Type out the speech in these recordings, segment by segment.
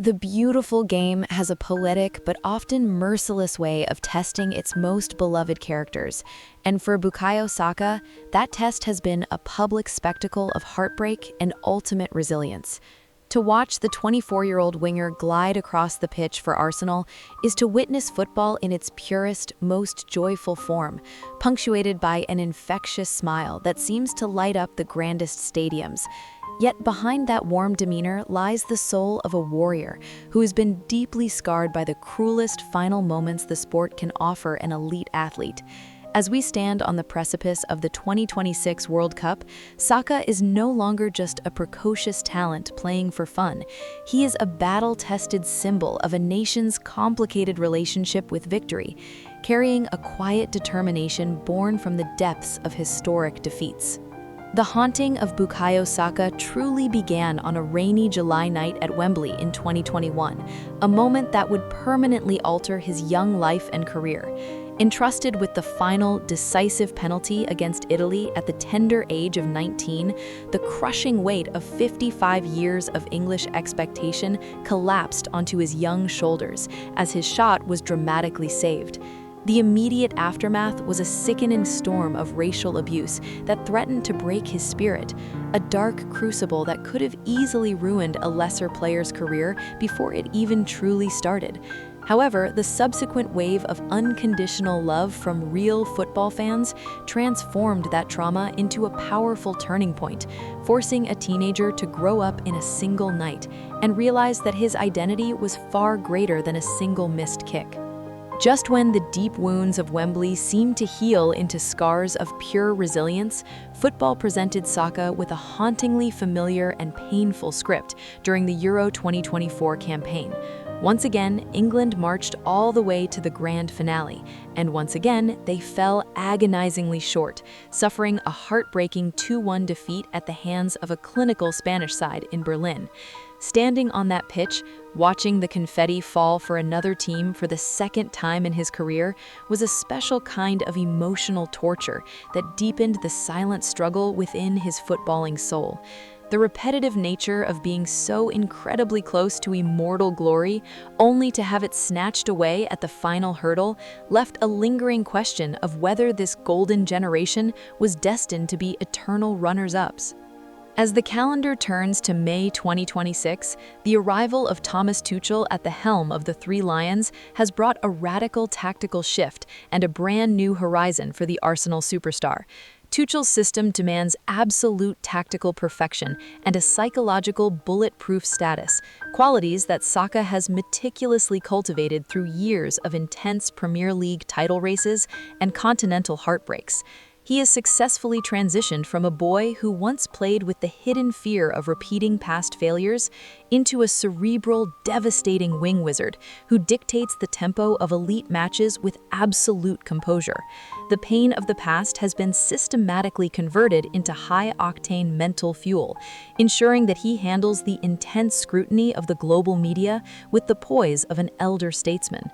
The beautiful game has a poetic but often merciless way of testing its most beloved characters, and for Bukayo Saka, that test has been a public spectacle of heartbreak and ultimate resilience. To watch the 24-year-old winger glide across the pitch for Arsenal is to witness football in its purest, most joyful form, punctuated by an infectious smile that seems to light up the grandest stadiums. Yet behind that warm demeanor lies the soul of a warrior who has been deeply scarred by the cruelest final moments the sport can offer an elite athlete. As we stand on the precipice of the 2026 World Cup, Saka is no longer just a precocious talent playing for fun. He is a battle-tested symbol of a nation's complicated relationship with victory, carrying a quiet determination born from the depths of historic defeats. The haunting of Bukayo Saka truly began on a rainy July night at Wembley in 2021, a moment that would permanently alter his young life and career. Entrusted with the final, decisive penalty against Italy at the tender age of 19, the crushing weight of 55 years of English expectation collapsed onto his young shoulders as his shot was dramatically saved. The immediate aftermath was a sickening storm of racial abuse that threatened to break his spirit, a dark crucible that could have easily ruined a lesser player's career before it even truly started. However, the subsequent wave of unconditional love from real football fans transformed that trauma into a powerful turning point, forcing a teenager to grow up in a single night and realize that his identity was far greater than a single missed kick. Just when the deep wounds of Wembley seemed to heal into scars of pure resilience, football presented Saka with a hauntingly familiar and painful script during the Euro 2024 campaign. Once again, England marched all the way to the grand finale, and once again, they fell agonizingly short, suffering a heartbreaking 2-1 defeat at the hands of a clinical Spanish side in Berlin. Standing on that pitch, watching the confetti fall for another team for the second time in his career was a special kind of emotional torture that deepened the silent struggle within his footballing soul. The repetitive nature of being so incredibly close to immortal glory, only to have it snatched away at the final hurdle, left a lingering question of whether this golden generation was destined to be eternal runners-ups. As the calendar turns to May 2026, the arrival of Thomas Tuchel at the helm of the Three Lions has brought a radical tactical shift and a brand new horizon for the Arsenal superstar. Tuchel's system demands absolute tactical perfection and a psychological bulletproof status, qualities that Saka has meticulously cultivated through years of intense Premier League title races and continental heartbreaks. He has successfully transitioned from a boy who once played with the hidden fear of repeating past failures into a cerebral, devastating wing wizard who dictates the tempo of elite matches with absolute composure. The pain of the past has been systematically converted into high-octane mental fuel, ensuring that he handles the intense scrutiny of the global media with the poise of an elder statesman.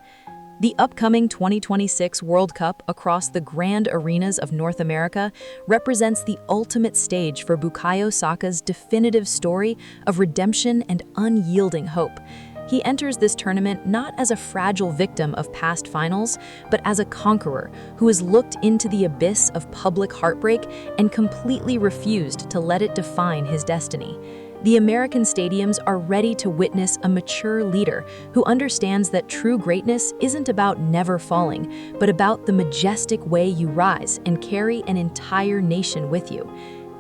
The upcoming 2026 World Cup across the grand arenas of North America represents the ultimate stage for Bukayo Saka's definitive story of redemption and unyielding hope. He enters this tournament not as a fragile victim of past finals, but as a conqueror who has looked into the abyss of public heartbreak and completely refused to let it define his destiny. The American stadiums are ready to witness a mature leader who understands that true greatness isn't about never falling, but about the majestic way you rise and carry an entire nation with you.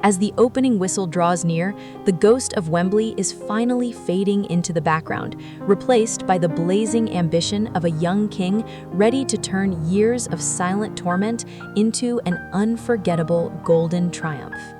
As the opening whistle draws near, the ghost of Wembley is finally fading into the background, replaced by the blazing ambition of a young king ready to turn years of silent torment into an unforgettable golden triumph.